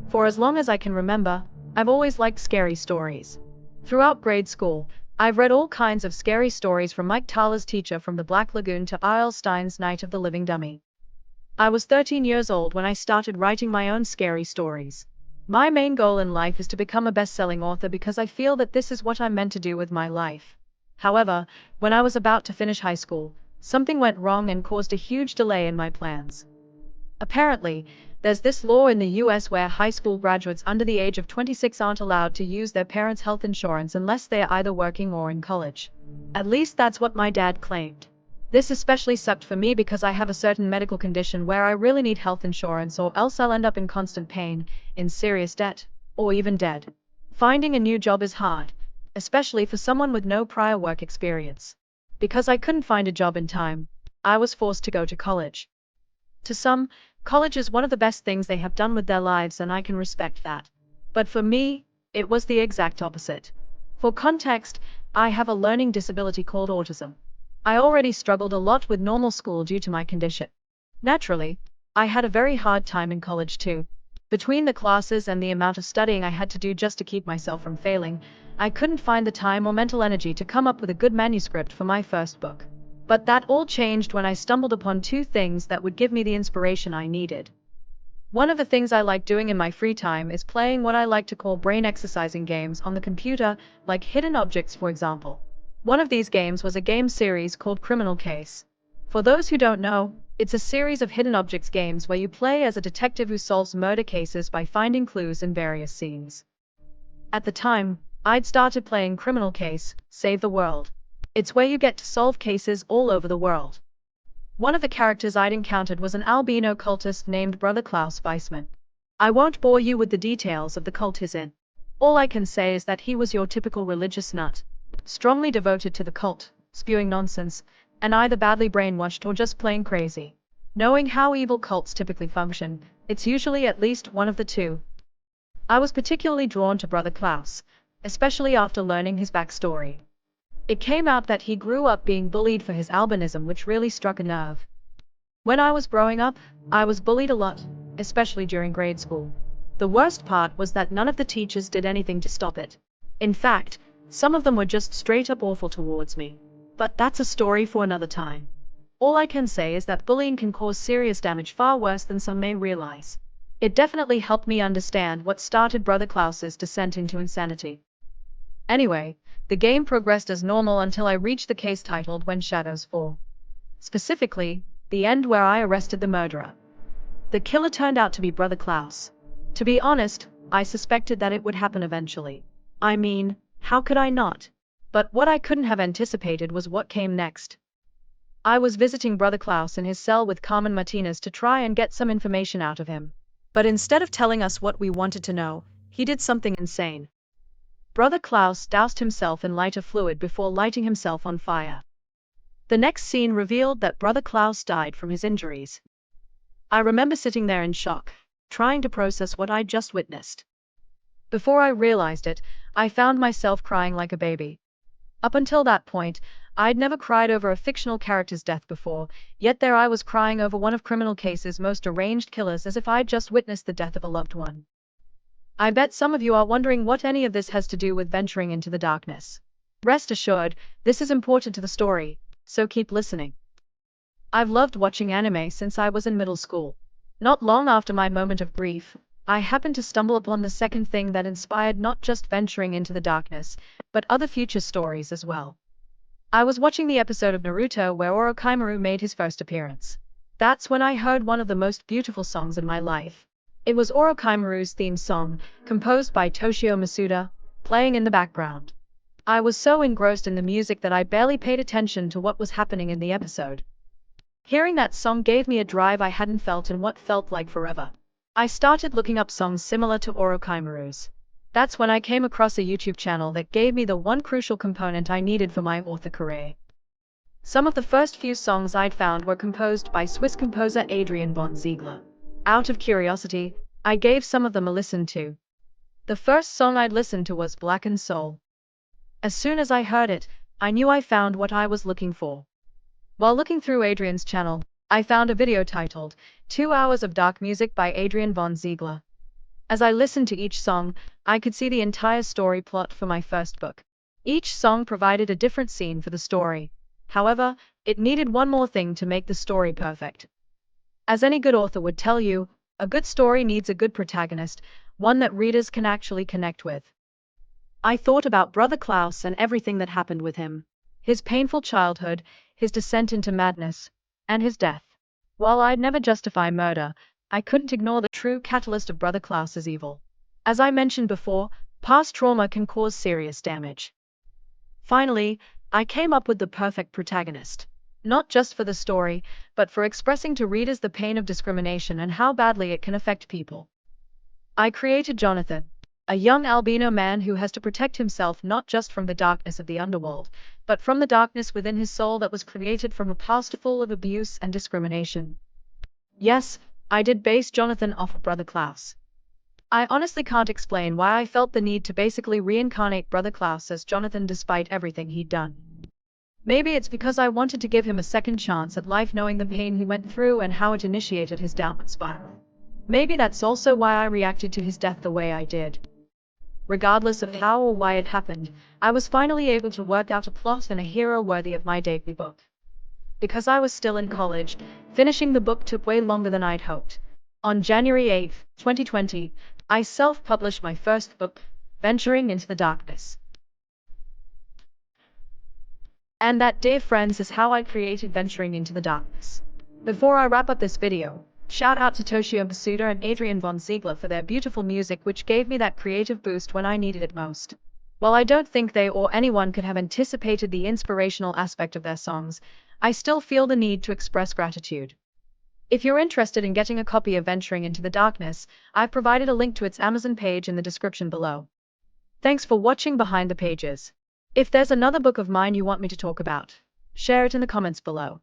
For as long as I can remember, I've always liked scary stories. Throughout grade school, I've read all kinds of scary stories from Mike Tyler's Teacher from the Black Lagoon to R.L. Stein's Night of the Living Dummy. I was 13 years old when I started writing my own scary stories. My main goal in life is to become a best-selling author because I feel that this is what I'm meant to do with my life. However, when I was about to finish high school, something went wrong and caused a huge delay in my plans. Apparently, there's this law in the US where high school graduates under the age of 26 aren't allowed to use their parents' health insurance unless they are either working or in college. At least that's what my dad claimed. This especially sucked for me because I have a certain medical condition where I really need health insurance or else I'll end up in constant pain, in serious debt, or even dead. Finding a new job is hard, especially for someone with no prior work experience. Because I couldn't find a job in time, I was forced to go to college. To some, college is one of the best things they have done with their lives and I can respect that. But for me, it was the exact opposite. For context, I have a learning disability called autism. I already struggled a lot with normal school due to my condition. Naturally, I had a very hard time in college too. Between the classes and the amount of studying I had to do just to keep myself from failing, I couldn't find the time or mental energy to come up with a good manuscript for my first book. But that all changed when I stumbled upon two things that would give me the inspiration I needed. One of the things I like doing in my free time is playing what I like to call brain exercising games on the computer, like Hidden Objects for example. One of these games was a game series called Criminal Case. For those who don't know, it's a series of hidden objects games where you play as a detective who solves murder cases by finding clues in various scenes. At the time, I'd started playing Criminal Case, Save the World. It's where you get to solve cases all over the world. One of the characters I'd encountered was an albino cultist named Brother Klaus Weissman. I won't bore you with the details of the cult he's in. All I can say is that he was your typical religious nut, strongly devoted to the cult, spewing nonsense, and either badly brainwashed or just plain crazy. Knowing how evil cults typically function, it's usually at least one of the two. I was particularly drawn to Brother Klaus, especially after learning his backstory. It came out that he grew up being bullied for his albinism, which really struck a nerve. When I was growing up, I was bullied a lot, especially during grade school. The worst part was that none of the teachers did anything to stop it. In fact, some of them were just straight up awful towards me. But that's a story for another time. All I can say is that bullying can cause serious damage far worse than some may realize. It definitely helped me understand what started Brother Klaus's descent into insanity. Anyway, the game progressed as normal until I reached the case titled When Shadows Fall. Specifically, the end where I arrested the murderer. The killer turned out to be Brother Klaus. To be honest, I suspected that it would happen eventually. I mean, how could I not? But what I couldn't have anticipated was what came next. I was visiting Brother Klaus in his cell with Carmen Martinez to try and get some information out of him. But instead of telling us what we wanted to know, he did something insane. Brother Klaus doused himself in lighter fluid before lighting himself on fire. The next scene revealed that Brother Klaus died from his injuries. I remember sitting there in shock, trying to process what I'd just witnessed. Before I realized it, I found myself crying like a baby. Up until that point, I'd never cried over a fictional character's death before, yet there I was crying over one of Criminal Case's most arranged killers as if I'd just witnessed the death of a loved one. I bet some of you are wondering what any of this has to do with venturing into the darkness. Rest assured, this is important to the story, so keep listening. I've loved watching anime since I was in middle school. Not long after my moment of grief, I happened to stumble upon the second thing that inspired not just venturing into the darkness, but other future stories as well. I was watching the episode of Naruto where Orochimaru made his first appearance. That's when I heard one of the most beautiful songs in my life. It was Orochimaru's theme song, composed by Toshio Masuda, playing in the background. I was so engrossed in the music that I barely paid attention to what was happening in the episode. Hearing that song gave me a drive I hadn't felt in what felt like forever. I started looking up songs similar to Orochimaru's. That's when I came across a YouTube channel that gave me the one crucial component I needed for my author career. Some of the first few songs I'd found were composed by Swiss composer Adrian von Ziegler. Out of curiosity, I gave some of them a listen to. The first song I'd listened to was Blackened Soul. As soon as I heard it, I knew I found what I was looking for. While looking through Adrian's channel, I found a video titled 2 Hours of Dark Music by Adrian von Ziegler. As I listened to each song, I could see the entire story plot for my first book. Each song provided a different scene for the story. However, it needed one more thing to make the story perfect. As any good author would tell you, a good story needs a good protagonist, one that readers can actually connect with. I thought about Brother Klaus and everything that happened with him. His painful childhood, his descent into madness, and his death. While I'd never justify murder, I couldn't ignore the true catalyst of Brother Klaus's evil. As I mentioned before, past trauma can cause serious damage. Finally, I came up with the perfect protagonist. Not just for the story, but for expressing to readers the pain of discrimination and how badly it can affect people. I created Jonathan, a young albino man who has to protect himself not just from the darkness of the underworld, but from the darkness within his soul that was created from a past full of abuse and discrimination. Yes, I did base Jonathan off of Brother Klaus. I honestly can't explain why I felt the need to basically reincarnate Brother Klaus as Jonathan despite everything he'd done. Maybe it's because I wanted to give him a second chance at life knowing the pain he went through and how it initiated his downward spiral. Maybe that's also why I reacted to his death the way I did. Regardless of how or why it happened, I was finally able to work out a plot and a hero worthy of my debut book. Because I was still in college, finishing the book took way longer than I'd hoped. On January 8, 2020, I self-published my first book, Venturing into the Darkness. And that, dear friends, is how I created Venturing into the Darkness. Before I wrap up this video, shout out to Toshio Masuda and Adrian von Ziegler for their beautiful music which gave me that creative boost when I needed it most. While I don't think they or anyone could have anticipated the inspirational aspect of their songs, I still feel the need to express gratitude. If you're interested in getting a copy of Venturing into the Darkness, I've provided a link to its Amazon page in the description below. Thanks for watching Behind the Pages. If there's another book of mine you want me to talk about, share it in the comments below.